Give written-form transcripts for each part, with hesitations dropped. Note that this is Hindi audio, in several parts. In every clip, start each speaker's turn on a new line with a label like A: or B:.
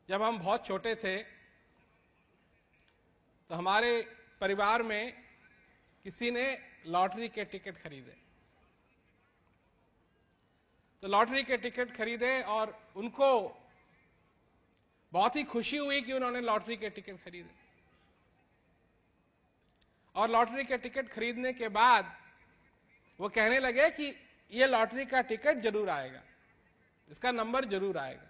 A: जब हम बहुत छोटे थे तो हमारे परिवार में किसी ने लॉटरी के टिकट खरीदे। तो लॉटरी के टिकट खरीदे और उनको बहुत ही खुशी हुई कि उन्होंने लॉटरी के टिकट खरीदे। और लॉटरी के टिकट खरीदने के बाद वो कहने लगे कि ये लॉटरी का टिकट जरूर आएगा, इसका नंबर जरूर आएगा।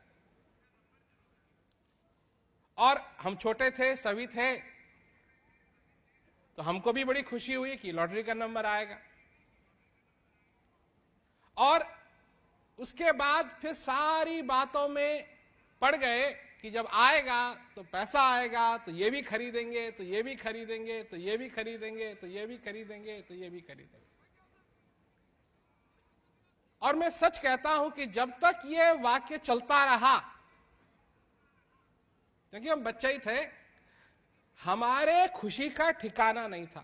A: और हम छोटे थे, सभी थे, तो हमको भी बड़ी खुशी हुई कि लॉटरी का नंबर आएगा। और उसके बाद फिर सारी बातों में पड़ गए कि जब आएगा तो पैसा आएगा तो ये भी खरीदेंगे, तो ये भी खरीदेंगे, तो ये भी खरीदेंगे, तो ये भी खरीदेंगे, तो ये भी खरीदेंगे। और मैं सच कहता हूं कि जब तक ये वाक्य चलता रहा, क्योंकि हम बच्चे ही थे, हमारे खुशी का ठिकाना नहीं था।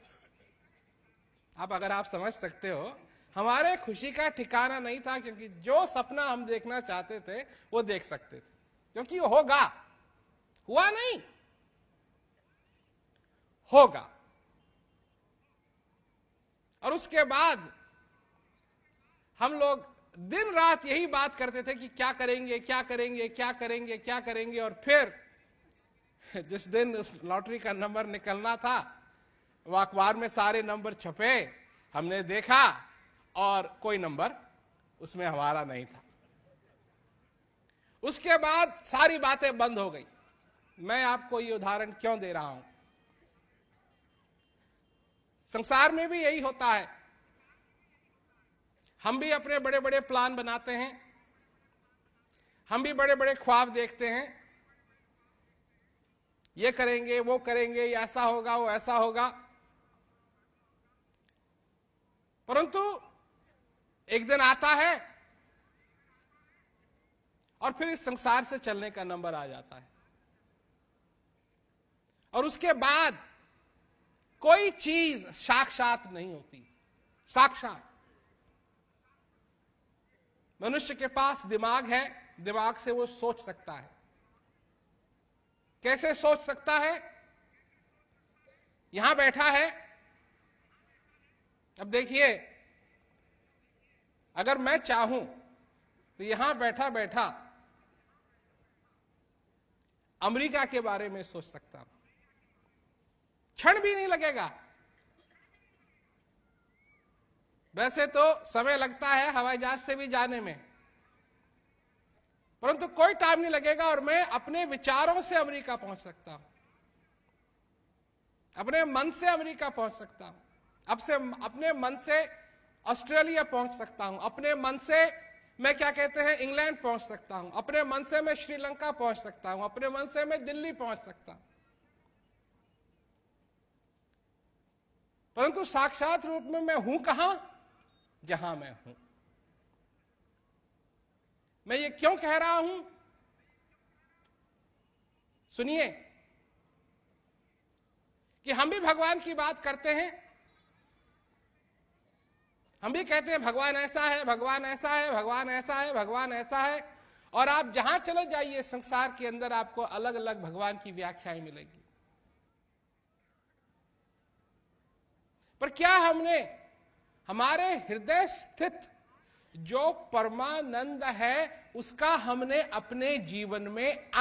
A: अब अगर आप समझ सकते हो, हमारे खुशी का ठिकाना नहीं था, क्योंकि जो सपना हम देखना चाहते थे वो देख सकते थे, क्योंकि होगा, हुआ नहीं, होगा। और उसके बाद हम लोग दिन रात यही बात करते थे कि क्या करेंगे, क्या करेंगे, क्या करेंगे, क्या करेंगे। और फिर जिस दिन उस लॉटरी का नंबर निकलना था, वो अखबार में सारे नंबर छपे, हमने देखा और कोई नंबर उसमें हमारा नहीं था। उसके बाद सारी बातें बंद हो गई। मैं आपको ये उदाहरण क्यों दे रहा हूं? संसार में भी यही होता है। हम भी अपने बड़े बड़े प्लान बनाते हैं, हम भी बड़े बड़े ख्वाब देखते हैं, ये करेंगे, वो करेंगे, ये ऐसा होगा, वो ऐसा होगा। परंतु एक दिन आता है और फिर इस संसार से चलने का नंबर आ जाता है। और उसके बाद कोई चीज साक्षात नहीं होती। साक्षात मनुष्य के पास दिमाग है, दिमाग से वो सोच सकता है। कैसे सोच सकता है? यहां बैठा है, अब देखिए, अगर मैं चाहूं तो यहां बैठा बैठा अमेरिका के बारे में सोच सकता हूं, क्षण भी नहीं लगेगा। वैसे तो समय लगता है हवाई जहाज से भी जाने में, परंतु कोई टाइम नहीं लगेगा और मैं अपने विचारों से अमेरिका पहुंच सकता हूं, अपने मन से अमेरिका पहुंच सकता हूं, अपने मन से ऑस्ट्रेलिया पहुंच सकता हूं, अपने मन से मैं क्या कहते हैं इंग्लैंड पहुंच सकता हूं, अपने मन से मैं श्रीलंका पहुंच सकता हूं, अपने मन से मैं दिल्ली पहुंच सकता हूं। परंतु साक्षात रूप में मैं हूं कहां? जहां मैं हूं। मैं ये क्यों कह रहा हूं? सुनिए कि हम भी भगवान की बात करते हैं, हम भी कहते हैं भगवान ऐसा है, भगवान ऐसा है, भगवान ऐसा है, भगवान ऐसा है। और आप जहां चले जाइए संसार के अंदर आपको अलग अलग भगवान की व्याख्याएं मिलेगी। पर क्या हमने हमारे हृदय स्थित जो परमानंद है उसका हमने अपने जीवन में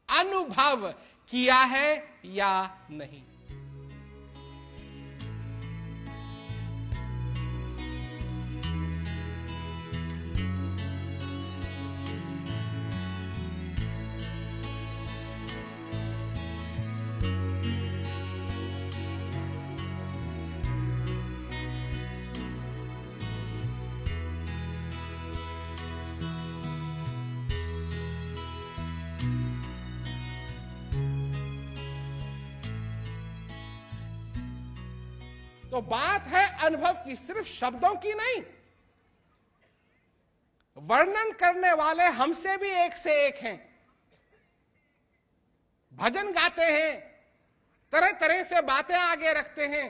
A: अनुभव किया है या नहीं? तो बात है अनुभव की, सिर्फ शब्दों की नहीं। वर्णन करने वाले हमसे भी एक से एक हैं, भजन गाते हैं, तरह तरह से बातें आगे रखते हैं।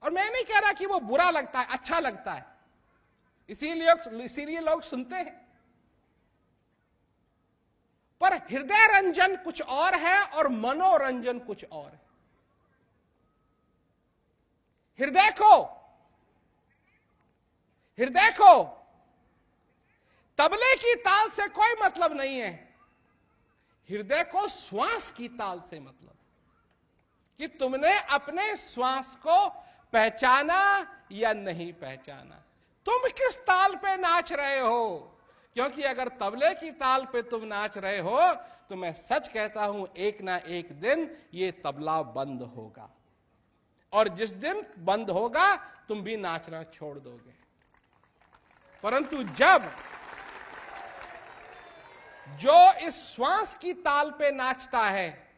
A: और मैं नहीं कह रहा कि वो बुरा लगता है, अच्छा लगता है, इसीलिए लोग सुनते हैं। पर हृदय रंजन कुछ और है और मनोरंजन कुछ और है। हृदय को तबले की ताल से कोई मतलब नहीं है। हृदय को श्वास की ताल से मतलब, कि तुमने अपने श्वास को पहचाना या नहीं पहचाना, तुम किस ताल पे नाच रहे हो। क्योंकि अगर तबले की ताल पे तुम नाच रहे हो तो मैं सच कहता हूं, एक ना एक दिन ये तबला बंद होगा, और जिस दिन बंद होगा तुम भी नाचना छोड़ दोगे। परंतु जब जो इस श्वास की ताल पे नाचता है,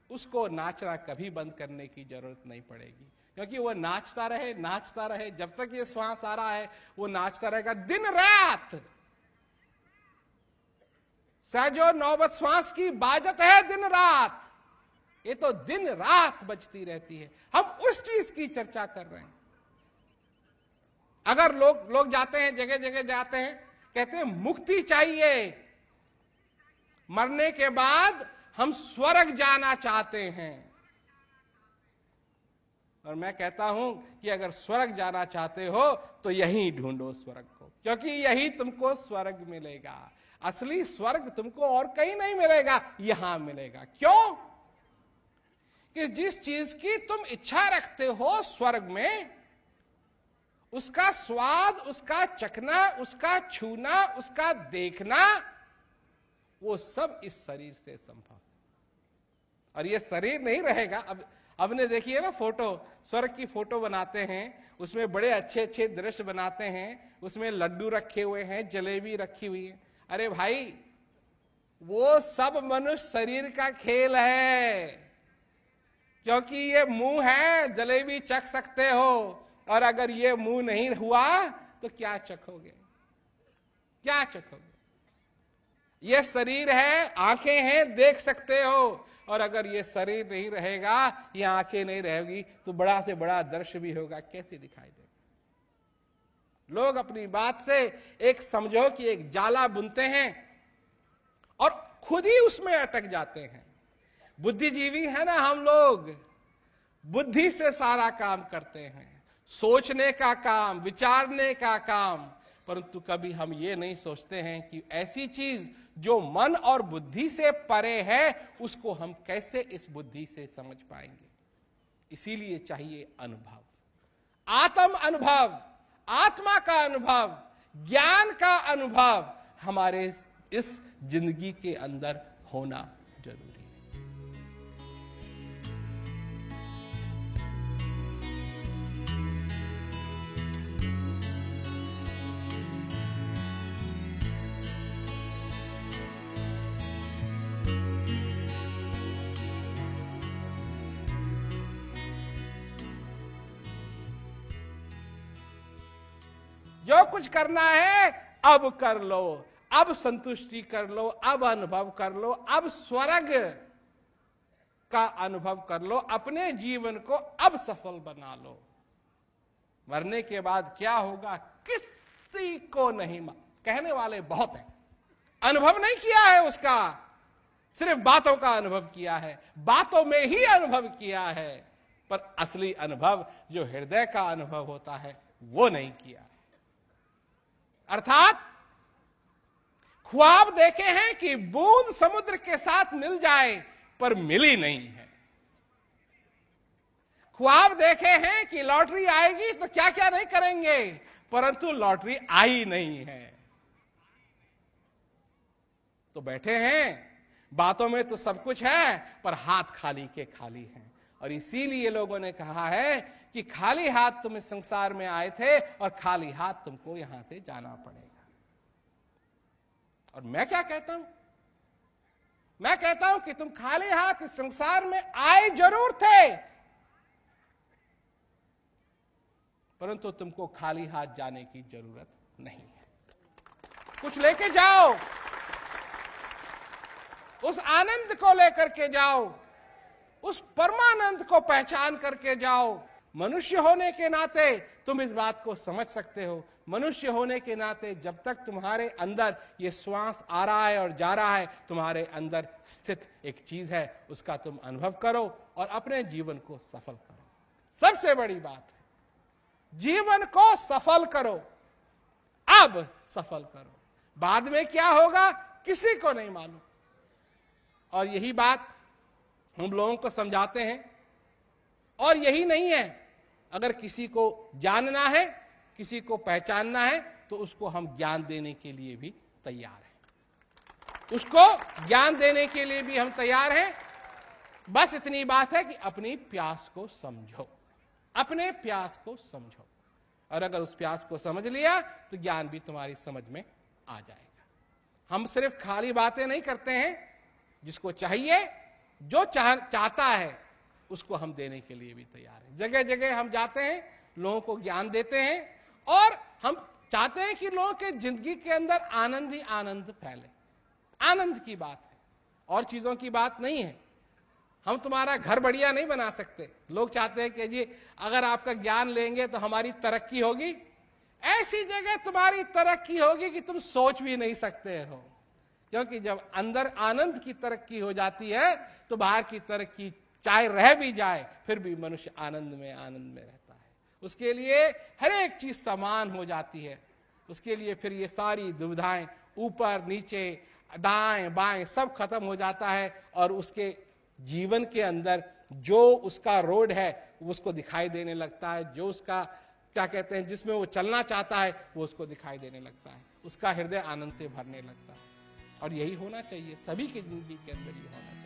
A: उसको नाचना कभी बंद करने की जरूरत नहीं पड़ेगी, क्योंकि वो नाचता रहे जब तक ये श्वास आ रहा है, वो नाचता रहेगा दिन रात। सहजो नौबत श्वास की बाजत है दिन रात, ये तो दिन रात बजती रहती है। हम उस चीज की चर्चा कर रहे हैं। अगर लोग जाते हैं, जगह जगह जाते हैं, कहते हैं मुक्ति चाहिए, मरने के बाद हम स्वर्ग जाना चाहते हैं। और मैं कहता हूं कि अगर स्वर्ग जाना चाहते हो तो यहीं ढूंढो स्वर्ग को, क्योंकि यही तुमको स्वर्ग मिलेगा। असली स्वर्ग तुमको और कहीं नहीं मिलेगा, यहां मिलेगा। क्यों? कि जिस चीज की तुम इच्छा रखते हो स्वर्ग में, उसका स्वाद, उसका चखना, उसका छूना, उसका देखना, वो सब इस शरीर से संभव। और ये शरीर नहीं रहेगा। अब ने देखिए ना, फोटो, स्वर्ग की फोटो बनाते हैं, उसमें बड़े अच्छे अच्छे दृश्य बनाते हैं, उसमें लड्डू रखे हुए हैं, जलेबी रखी हुई है। अरे भाई, वो सब मनुष्य शरीर का खेल है, क्योंकि ये मुंह है, जलेबी चख सकते हो, और अगर ये मुंह नहीं हुआ तो क्या चखोगे, क्या चखोगे। ये शरीर है, आंखें हैं, देख सकते हो, और अगर ये शरीर नहीं रहेगा, ये आंखें नहीं रहेगी, तो बड़ा से बड़ा दृश्य भी होगा, कैसे दिखाई देगा। लोग अपनी बात से एक समझो कि एक जाला बुनते हैं और खुद ही उसमें अटक जाते हैं। बुद्धिजीवी है ना हम लोग, बुद्धि से सारा काम करते हैं, सोचने का काम, विचारने का काम, परंतु कभी हम ये नहीं सोचते हैं कि ऐसी चीज जो मन और बुद्धि से परे है, उसको हम कैसे इस बुद्धि से समझ पाएंगे। इसीलिए चाहिए अनुभव, आत्म अनुभव, आत्मा का अनुभव, ज्ञान का अनुभव हमारे इस जिंदगी के अंदर होना जरूरी है। जो कुछ करना है अब कर लो, अब संतुष्टि कर लो, अब अनुभव कर लो, अब स्वर्ग का अनुभव कर लो, अपने जीवन को अब सफल बना लो। मरने के बाद क्या होगा किसी को नहीं मालूम। कहने वाले बहुत हैं, अनुभव नहीं किया है उसका, सिर्फ बातों का अनुभव किया है, बातों में ही अनुभव किया है, पर असली अनुभव जो हृदय का अनुभव होता है वो नहीं किया। अर्थात ख्वाब देखे हैं कि बूंद समुद्र के साथ मिल जाए, पर मिली नहीं है। ख्वाब देखे हैं कि लॉटरी आएगी तो क्या क्या नहीं करेंगे, परंतु लॉटरी आई नहीं है। तो बैठे हैं, बातों में तो सब कुछ है, पर हाथ खाली के खाली हैं। और इसीलिए लोगों ने कहा है कि खाली हाथ तुम इस संसार में आए थे और खाली हाथ तुमको यहां से जाना पड़ेगा। और मैं क्या कहता हूं? मैं कहता हूं कि तुम खाली हाथ इस संसार में आए जरूर थे, परंतु तुमको खाली हाथ जाने की जरूरत नहीं है। कुछ लेके जाओ, उस आनंद को लेकर के जाओ, उस परमानंद को पहचान करके जाओ। मनुष्य होने के नाते तुम इस बात को समझ सकते हो, मनुष्य होने के नाते जब तक तुम्हारे अंदर ये श्वास आ रहा है और जा रहा है, तुम्हारे अंदर स्थित एक चीज है, उसका तुम अनुभव करो और अपने जीवन को सफल करो। सबसे बड़ी बात है, जीवन को सफल करो, अब सफल करो। बाद में क्या होगा किसी को नहीं मालूम। और यही बात हम लोगों को समझाते हैं। और यही नहीं है, अगर किसी को जानना है, किसी को पहचानना है, तो उसको हम ज्ञान देने के लिए भी तैयार हैं। उसको ज्ञान देने के लिए भी हम तैयार हैं। बस इतनी बात है कि अपनी प्यास को समझो, अपने प्यास को समझो। और अगर उस प्यास को समझ लिया तो ज्ञान भी तुम्हारी समझ में आ जाएगा। हम सिर्फ खाली बातें नहीं करते हैं, जिसको चाहिए, जो चाहता है, उसको हम देने के लिए भी तैयार हैं। जगह जगह हम जाते हैं, लोगों को ज्ञान देते हैं, और हम चाहते हैं कि लोगों के जिंदगी के अंदर आनंद ही आनंद फैले। आनंद की बात है, और चीजों की बात नहीं है। हम तुम्हारा घर बढ़िया नहीं बना सकते। लोग चाहते हैं कि जी अगर आपका ज्ञान लेंगे तो हमारी तरक्की होगी। ऐसी जगह तुम्हारी तरक्की होगी कि तुम सोच भी नहीं सकते हो। क्योंकि जब अंदर आनंद की तरक्की हो जाती है तो बाहर की तरक्की चाहे रह भी जाए फिर भी मनुष्य आनंद में रहता है। उसके लिए हर एक चीज समान हो जाती है। उसके लिए फिर ये सारी दुविधाएं, ऊपर नीचे दाएं बाएं सब खत्म हो जाता है, और उसके जीवन के अंदर जो उसका रोड है वो उसको दिखाई देने लगता है। जो उसका क्या कहते हैं, जिसमें वो चलना चाहता है, वो उसको दिखाई देने लगता है। उसका हृदय आनंद से भरने लगता है। और यही होना चाहिए, सभी की जिंदगी के अंदर ये होना चाहिए।